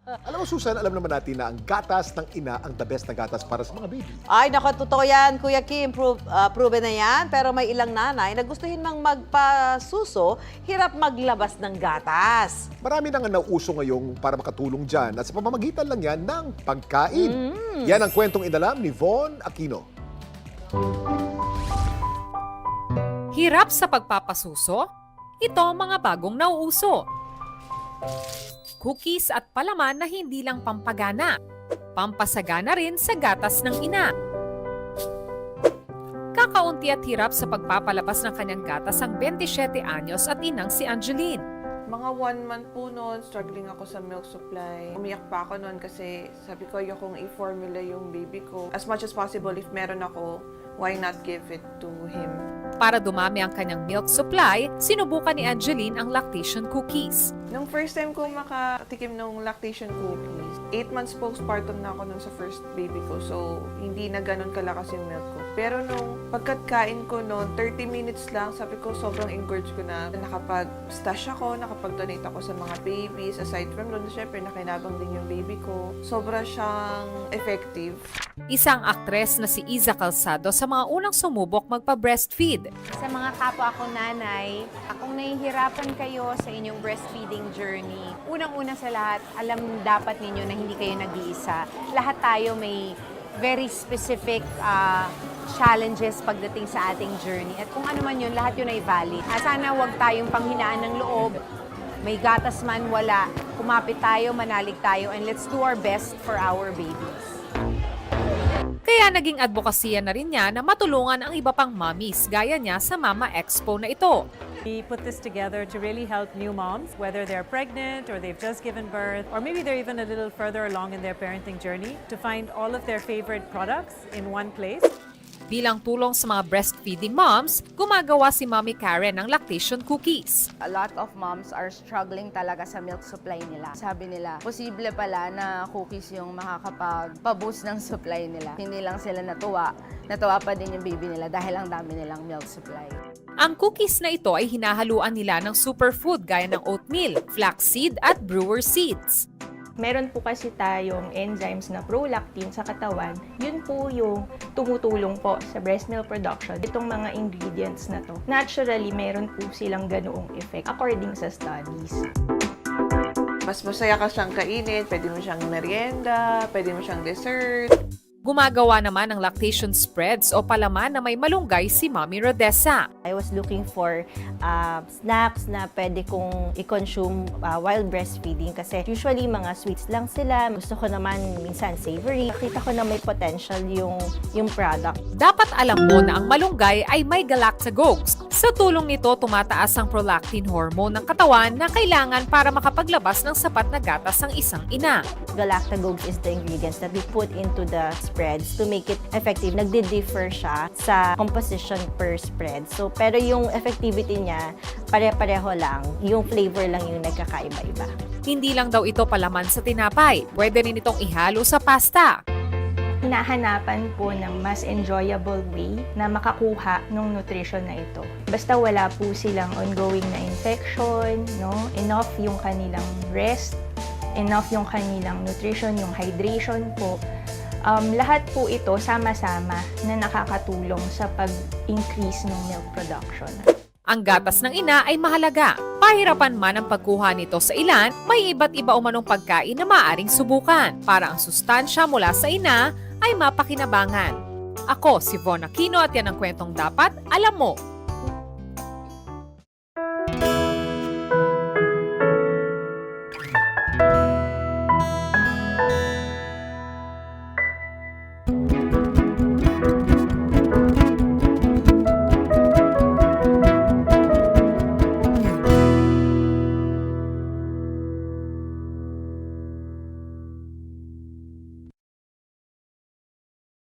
Alam mo, Susan, alam naman natin na ang gatas ng ina ang the best na gatas para sa mga baby. Ay, naku, totoo yan, Kuya Kim. Proven na yan. Pero may ilang nanay na gustuhin mang magpasuso, hirap maglabas ng gatas. Marami nang nauuso ngayong para makatulong dyan at sa pamamagitan lang yan ng pagkain. Yan ang kwentong inalam ni Von Aquino. Hirap sa pagpapasuso? Ito ang mga bagong nauuso. Cookies at palaman na hindi lang pampagana, pampasagana rin sa gatas ng ina. Kakaunti at hirap sa pagpapalabas ng kanyang gatas ang 27 anyos at inang si Angeline. Mga 1 month po noon, struggling ako sa milk supply. Umiyak pa ako noon kasi sabi ko ayokong i-formula yung baby ko. As much as possible, if meron ako, why not give it to him? Para dumami ang kanyang milk supply, sinubukan ni Angeline ang lactation cookies. Nung first time ko makatikim ng lactation cookies, 8 months postpartum na ako nun sa first baby ko. So, hindi na ganun kalakas yung milk ko. Pero nung pagkatkain ko noon, 30 minutes lang, sabi ko sobrang engorged ko na. Nakapag-stash ako, nakapag-donate ako sa mga babies. Aside from doon, syempre nakinabang din yung baby ko. Sobra siyang effective. Isang aktres na si Iza Calzado sa mga unang sumubok magpa-breastfeed. Sa mga kapwa akong nanay, kung nahihirapan kayo sa inyong breastfeeding journey, unang-una sa lahat, alam dapat ninyo na hindi kayo nag-iisa. Lahat tayo may very specific challenges pagdating sa ating journey. At kung ano man yun, lahat yun ay valid. Sana huwag tayong panghinaan ng loob. May gatas man, wala. Kumapit tayo, manalig tayo, and let's do our best for our babies. Kaya naging advokasya na rin niya na matulungan ang iba pang mommies gaya niya sa Mama Expo na ito. We put this together to really help new moms, whether they're pregnant or they've just given birth, or maybe they're even a little further along in their parenting journey, to find all of their favorite products in one place. Bilang tulong sa mga breastfeeding moms, gumagawa si Mommy Karen ng lactation cookies. A lot of moms are struggling talaga sa milk supply nila. Sabi nila, posible pala na cookies yung makakapag-boost ng supply nila. Hindi lang sila natuwa pa din yung baby nila dahil ang dami nilang milk supply. Ang cookies na ito ay hinahaluan nila ng superfood gaya ng oatmeal, flaxseed at brewer seeds. Meron po kasi tayong enzymes na prolactin sa katawan. Yun po yung tumutulong po sa breast milk production. Itong mga ingredients na to, naturally, meron po silang ganoong effect according sa studies. Mas masaya ka siyang kainin, pwede mo siyang merienda, pwede mo siyang dessert. Gumagawa naman ng lactation spreads o palaman na may malunggay si Mommy Rodessa. I was looking for snacks na pwede kong i-consume while breastfeeding kasi usually mga sweets lang sila. Gusto ko naman minsan savory. Nakita ko na may potential yung product. Dapat alam mo na ang malunggay ay may galactagogues. Sa tulong nito, tumataas ang prolactin hormone ng katawan na kailangan para makapaglabas ng sapat na gatas ang isang ina. Galactagogues is the ingredients that we put into the spreads to make it effective. Nagdi-differ siya sa composition per spread. So, pero yung effectivity niya, pare-pareho lang. Yung flavor lang yung nagkakaiba-iba. Hindi lang daw ito palaman sa tinapay. Pwede rin itong ihalo sa pasta. Hinahanapan po ng mas enjoyable way na makakuha ng nutrition na ito. Basta wala po silang ongoing na infection, no? Enough yung kanilang rest, enough yung kanilang nutrition, yung hydration po. Lahat po ito sama-sama na nakakatulong sa pag-increase ng milk production. Ang gatas ng ina ay mahalaga. Pahirapan man ang pagkuha nito sa ilan, may iba't iba umanong pagkain na maaaring subukan para ang sustansya mula sa ina ay mapakinabangan. Ako si Von Aquino at yan ang kwentong dapat alam mo.